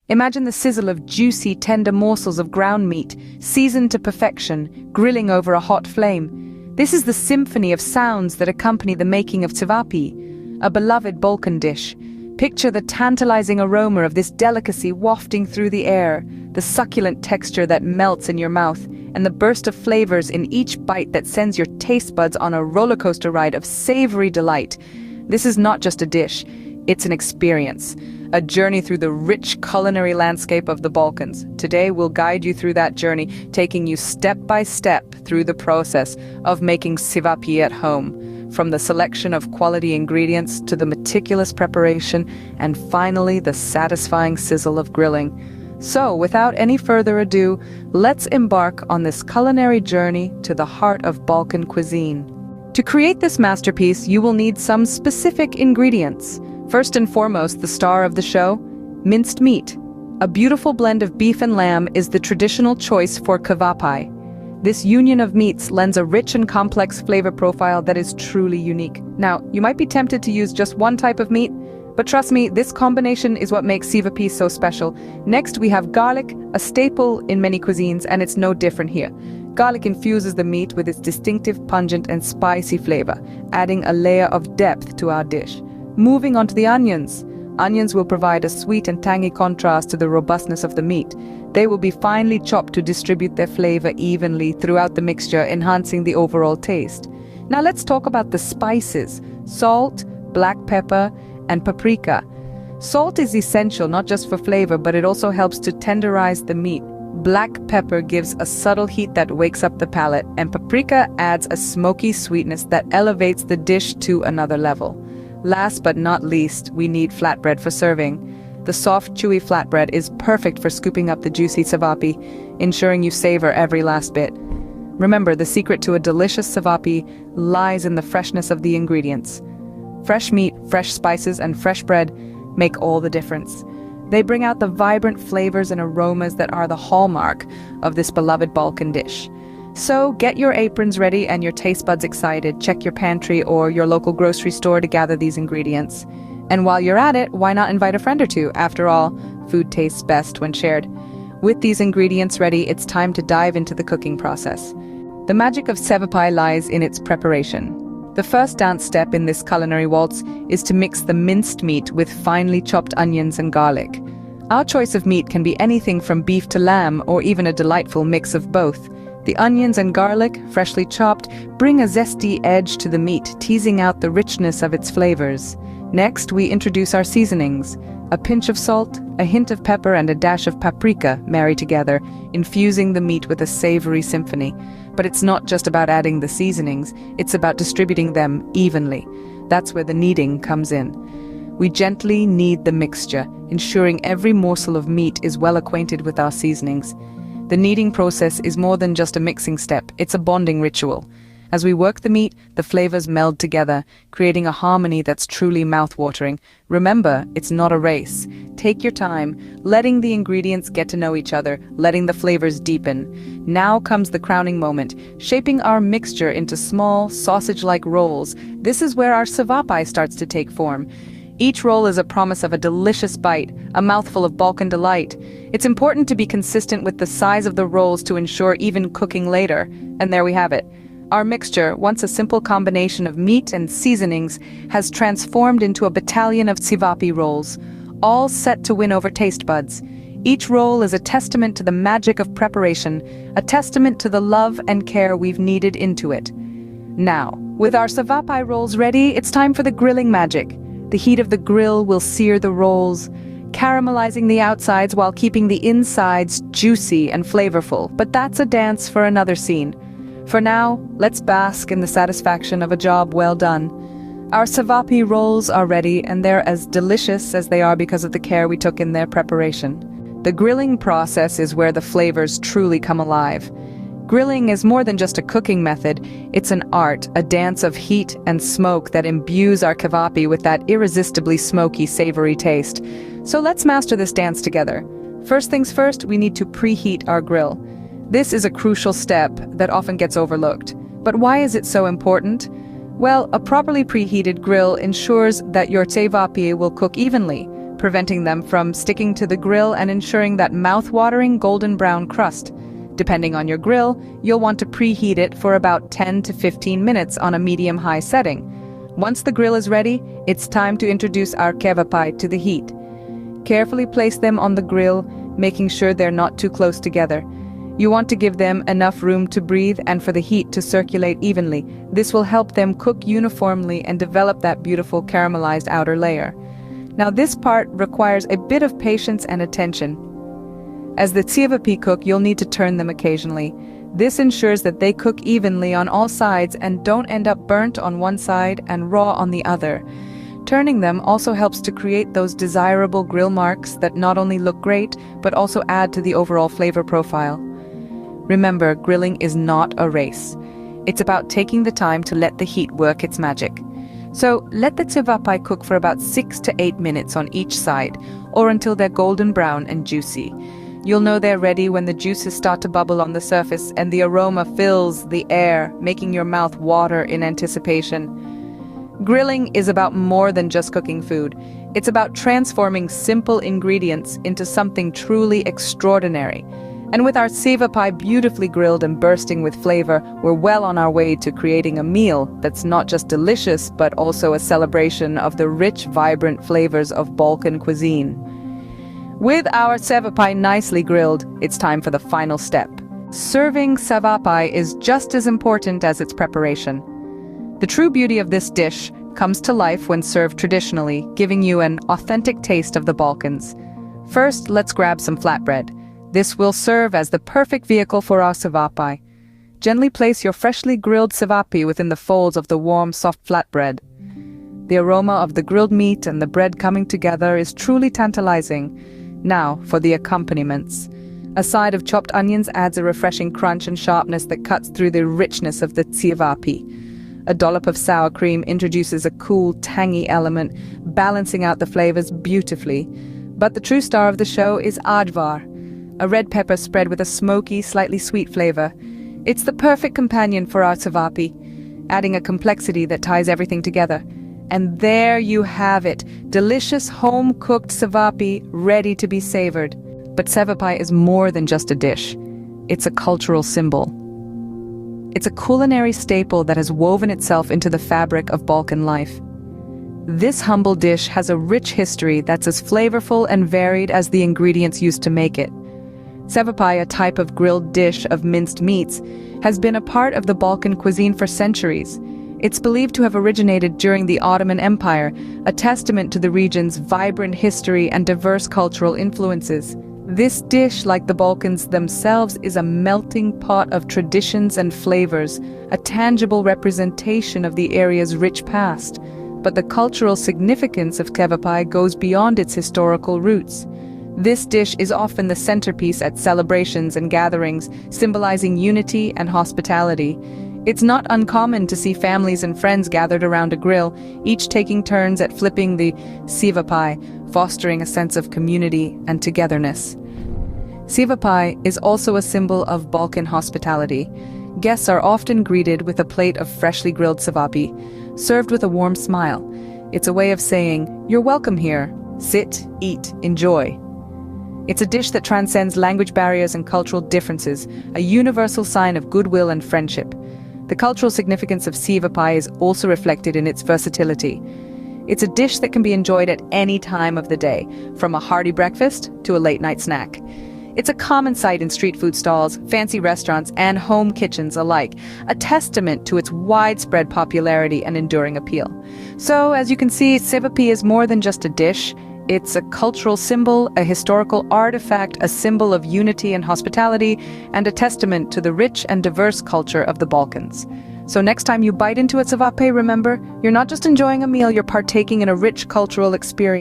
Imagine the sizzle of juicy, tender morsels of ground meat, seasoned to perfection, grilling over a hot flame. This is the symphony of sounds that accompany the making of cevapi, a beloved Balkan dish. Picture the tantalizing aroma of this delicacy wafting through the air, the succulent texture that melts in your mouth, and the burst of flavors in each bite that sends your taste buds on a roller coaster ride of savory delight. This is not just a dish, it's an experience, a journey through the rich culinary landscape of the Balkans. Today we'll guide you through that journey, taking you step by step through the process of making cevapi at home. From the selection of quality ingredients to the meticulous preparation, and finally the satisfying sizzle of grilling. So, without any further ado, let's embark on this culinary journey to the heart of Balkan cuisine. To create this masterpiece, you will need some specific ingredients. First and foremost, the star of the show, minced meat. A beautiful blend of beef and lamb is the traditional choice for cevapi. This union of meats lends a rich and complex flavor profile that is truly unique. Now, you might be tempted to use just one type of meat, but trust me, this combination is what makes cevapi so special. Next, we have garlic, a staple in many cuisines, and it's no different here. Garlic infuses the meat with its distinctive pungent and spicy flavor, adding a layer of depth to our dish. Moving on to the onions. Onions will provide a sweet and tangy contrast to the robustness of the meat. They will be finely chopped to distribute their flavor evenly throughout the mixture, enhancing the overall taste. Now let's talk about the spices: salt, black pepper, and paprika. Salt is essential not just for flavor, but it also helps to tenderize the meat. Black pepper gives a subtle heat that wakes up the palate, and paprika adds a smoky sweetness that elevates the dish to another level. Last but not least, we need flatbread for serving. The soft, chewy flatbread is perfect for scooping up the juicy cevapi, ensuring you savor every last bit. Remember, the secret to a delicious cevapi lies in the freshness of the ingredients. Fresh meat, fresh spices, and fresh bread make all the difference. They bring out the vibrant flavors and aromas that are the hallmark of this beloved Balkan dish. So get your aprons ready and your taste buds excited. Check your pantry or your local grocery store to gather these ingredients. And while you're at it, why not invite a friend or two? After all, food tastes best when shared. With these ingredients ready, it's time to dive into the cooking process. The magic of cevapi lies in its preparation. The first dance step in this culinary waltz is to mix the minced meat with finely chopped onions and garlic. Our choice of meat can be anything from beef to lamb, or even a delightful mix of both. The onions and garlic, freshly chopped, bring a zesty edge to the meat, teasing out the richness of its flavors. Next, we introduce our seasonings. A pinch of salt, a hint of pepper, and a dash of paprika marry together, infusing the meat with a savory symphony. But it's not just about adding the seasonings, it's about distributing them evenly. That's where the kneading comes in. We gently knead the mixture, ensuring every morsel of meat is well acquainted with our seasonings. The kneading process is more than just a mixing step, it's a bonding ritual. As we work the meat, the flavors meld together, creating a harmony that's truly mouth-watering. Remember, it's not a race. Take your time, letting the ingredients get to know each other, letting the flavors deepen. Now comes the crowning moment, shaping our mixture into small, sausage-like rolls. This is where our cevapi starts to take form. Each roll is a promise of a delicious bite, a mouthful of Balkan delight. It's important to be consistent with the size of the rolls to ensure even cooking later. And there we have it. Our mixture, once a simple combination of meat and seasonings, has transformed into a battalion of cevapi rolls, all set to win over taste buds. Each roll is a testament to the magic of preparation, a testament to the love and care we've kneaded into it. Now, with our cevapi rolls ready, it's time for the grilling magic. The heat of the grill will sear the rolls, caramelizing the outsides while keeping the insides juicy and flavorful. But that's a dance for another scene. For now, let's bask in the satisfaction of a job well done. Our cevapi rolls are ready, and they're as delicious as they are because of the care we took in their preparation. The grilling process is where the flavors truly come alive. Grilling is more than just a cooking method, it's an art, a dance of heat and smoke that imbues our cevapi with that irresistibly smoky, savory taste. So let's master this dance together. First things first, we need to preheat our grill. This is a crucial step that often gets overlooked. But why is it so important? Well, a properly preheated grill ensures that your cevapi will cook evenly, preventing them from sticking to the grill and ensuring that mouth-watering golden brown crust. Depending on your grill, you'll want to preheat it for about 10 to 15 minutes on a medium-high setting. Once the grill is ready, it's time to introduce our cevapi to the heat. Carefully place them on the grill, making sure they're not too close together. You want to give them enough room to breathe and for the heat to circulate evenly. This will help them cook uniformly and develop that beautiful caramelized outer layer. Now this part requires a bit of patience and attention. As the cevapi cook, you'll need to turn them occasionally. This ensures that they cook evenly on all sides and don't end up burnt on one side and raw on the other. Turning them also helps to create those desirable grill marks that not only look great, but also add to the overall flavor profile. Remember, grilling is not a race. It's about taking the time to let the heat work its magic. So let the cevapi cook for about 6 to 8 minutes on each side, or until they're golden brown and juicy. You'll know they're ready when the juices start to bubble on the surface and the aroma fills the air, making your mouth water in anticipation. Grilling is about more than just cooking food. It's about transforming simple ingredients into something truly extraordinary. And with our cevapi beautifully grilled and bursting with flavor, we're well on our way to creating a meal that's not just delicious, but also a celebration of the rich, vibrant flavors of Balkan cuisine. With our cevapi nicely grilled, it's time for the final step. Serving cevapi is just as important as its preparation. The true beauty of this dish comes to life when served traditionally, giving you an authentic taste of the Balkans. First, let's grab some flatbread. This will serve as the perfect vehicle for our cevapi. Gently place your freshly grilled cevapi within the folds of the warm, soft flatbread. The aroma of the grilled meat and the bread coming together is truly tantalizing. Now, for the accompaniments. A side of chopped onions adds a refreshing crunch and sharpness that cuts through the richness of the cevapi. A dollop of sour cream introduces a cool, tangy element, balancing out the flavors beautifully. But the true star of the show is ajvar, a red pepper spread with a smoky, slightly sweet flavor. It's the perfect companion for our cevapi, adding a complexity that ties everything together. And there you have it, delicious home-cooked cevapi ready to be savored. But cevapi is more than just a dish. It's a cultural symbol. It's a culinary staple that has woven itself into the fabric of Balkan life. This humble dish has a rich history that's as flavorful and varied as the ingredients used to make it. Cevapi, a type of grilled dish of minced meats, has been a part of the Balkan cuisine for centuries. It's believed to have originated during the Ottoman Empire, a testament to the region's vibrant history and diverse cultural influences. This dish, like the Balkans themselves, is a melting pot of traditions and flavors, a tangible representation of the area's rich past. But the cultural significance of cevapi goes beyond its historical roots. This dish is often the centerpiece at celebrations and gatherings, symbolizing unity and hospitality. It's not uncommon to see families and friends gathered around a grill, each taking turns at flipping the cevapi, fostering a sense of community and togetherness. Cevapi is also a symbol of Balkan hospitality. Guests are often greeted with a plate of freshly grilled cevapi, served with a warm smile. It's a way of saying, "You're welcome here. Sit, eat, enjoy." It's a dish that transcends language barriers and cultural differences, a universal sign of goodwill and friendship. The cultural significance of cevapi is also reflected in its versatility. It's a dish that can be enjoyed at any time of the day, from a hearty breakfast to a late-night snack. It's a common sight in street food stalls, fancy restaurants, and home kitchens alike, a testament to its widespread popularity and enduring appeal. So, as you can see, cevapi is more than just a dish. It's a cultural symbol, a historical artifact, a symbol of unity and hospitality, and a testament to the rich and diverse culture of the Balkans. So next time you bite into a cevapi, remember, you're not just enjoying a meal, you're partaking in a rich cultural experience.